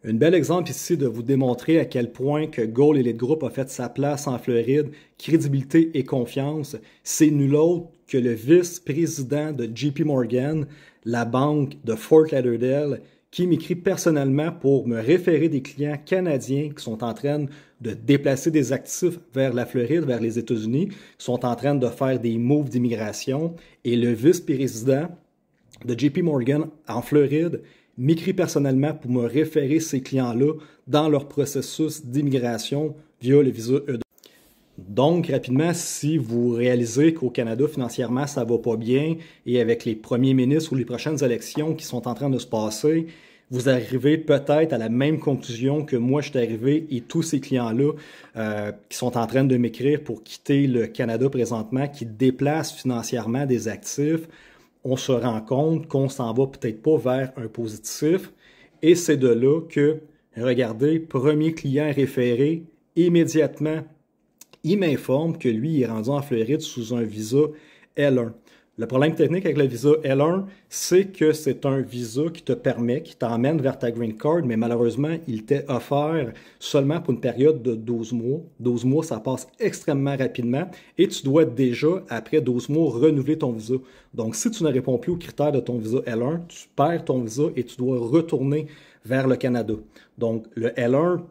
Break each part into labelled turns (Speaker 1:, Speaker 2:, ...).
Speaker 1: Un bel exemple ici de vous démontrer à quel point que Gold Elite Group a fait sa place en Floride, crédibilité et confiance. C'est nul autre que le vice-président de JP Morgan, la banque de Fort Lauderdale, qui m'écrit personnellement pour me référer des clients canadiens qui sont en train de déplacer des actifs vers la Floride, vers les États-Unis, qui sont en train de faire des moves d'immigration. Et le vice-président de JP Morgan en Floride m'écrit personnellement pour me référer ces clients-là dans leur processus d'immigration via le visa E2. Donc, rapidement, si vous réalisez qu'au Canada, financièrement, ça ne va pas bien et avec les premiers ministres ou les prochaines élections qui sont en train de se passer, vous arrivez peut-être à la même conclusion que moi je suis arrivé et tous ces clients-là qui sont en train de m'écrire pour quitter le Canada présentement, qui déplacent financièrement des actifs, on se rend compte qu'on s'en va peut-être pas vers un positif. Et c'est de là que, regardez, premier client référé, immédiatement, il m'informe que lui, il est rendu en Floride sous un visa L1. Le problème technique avec le visa L1, c'est que c'est un visa qui te permet, qui t'emmène vers ta green card, mais malheureusement, il t'est offert seulement pour une période de 12 mois. 12 mois, ça passe extrêmement rapidement et tu dois déjà, après 12 mois, renouveler ton visa. Donc, si tu ne réponds plus aux critères de ton visa L1, tu perds ton visa et tu dois retourner vers le Canada. Donc, le L1,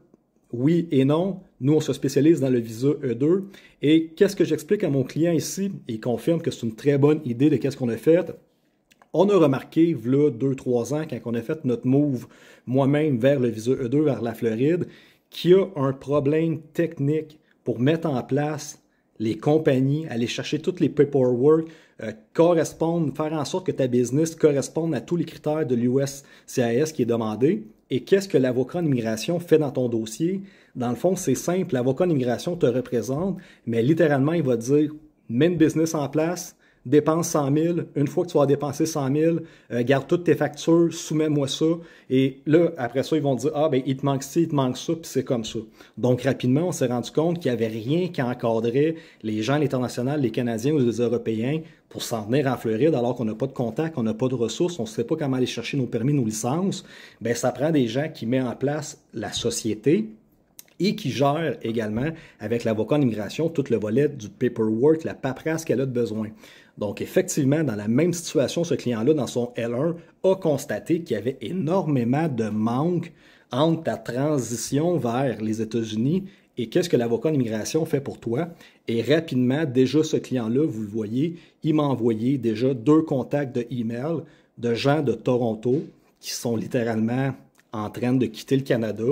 Speaker 1: oui et non. Nous, on se spécialise dans le visa E2. Et qu'est-ce que j'explique à mon client ici? Il confirme que c'est une très bonne idée de qu'est-ce qu'on a fait. On a remarqué, là, 2-3 ans, quand on a fait notre move moi-même vers le visa E2, vers la Floride, qu'il y a un problème technique pour mettre en place les compagnies, aller chercher toutes les paperwork, correspondre, faire en sorte que ta business corresponde à tous les critères de l'USCIS qui est demandé. Et qu'est-ce que l'avocat en immigration fait dans ton dossier? Dans le fond, c'est simple, l'avocat en immigration te représente, mais littéralement, il va te dire, mets une business en place, dépense 100 000, une fois que tu vas dépenser 100 000, garde toutes tes factures, soumets-moi ça, et là, après ça, ils vont te dire, ah, ben, il te manque ci, il te manque ça, puis c'est comme ça. Donc, rapidement, on s'est rendu compte qu'il n'y avait rien qui encadrait les gens à l'international, les Canadiens ou les Européens, pour s'en venir en Floride, alors qu'on n'a pas de contact, on n'a pas de ressources, on ne sait pas comment aller chercher nos permis, nos licences. Ben, ça prend des gens qui mettent en place la société, et qui gère également avec l'avocat en immigration tout le volet du paperwork, la paperasse qu'elle a de besoin. Donc, effectivement, dans la même situation, ce client-là, dans son L1, a constaté qu'il y avait énormément de manque entre ta transition vers les États-Unis et qu'est-ce que l'avocat en immigration fait pour toi. Et rapidement, déjà, ce client-là, vous le voyez, il m'a envoyé déjà 2 contacts de email de gens de Toronto qui sont littéralement en train de quitter le Canada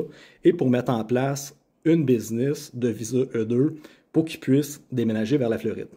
Speaker 1: et pour mettre en place une business de visa E2 pour qu'ils puissent déménager vers la Floride.